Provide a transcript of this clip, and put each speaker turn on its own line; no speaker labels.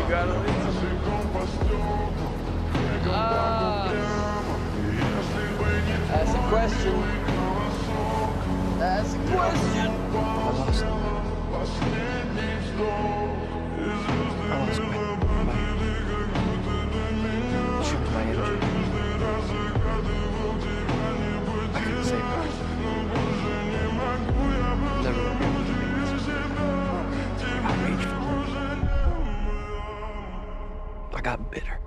gotta leave. That's a question. That's a question.
I lost. I lost my energy. I couldn't save her. Never will be able to make this. I got rage for her. I got bitter.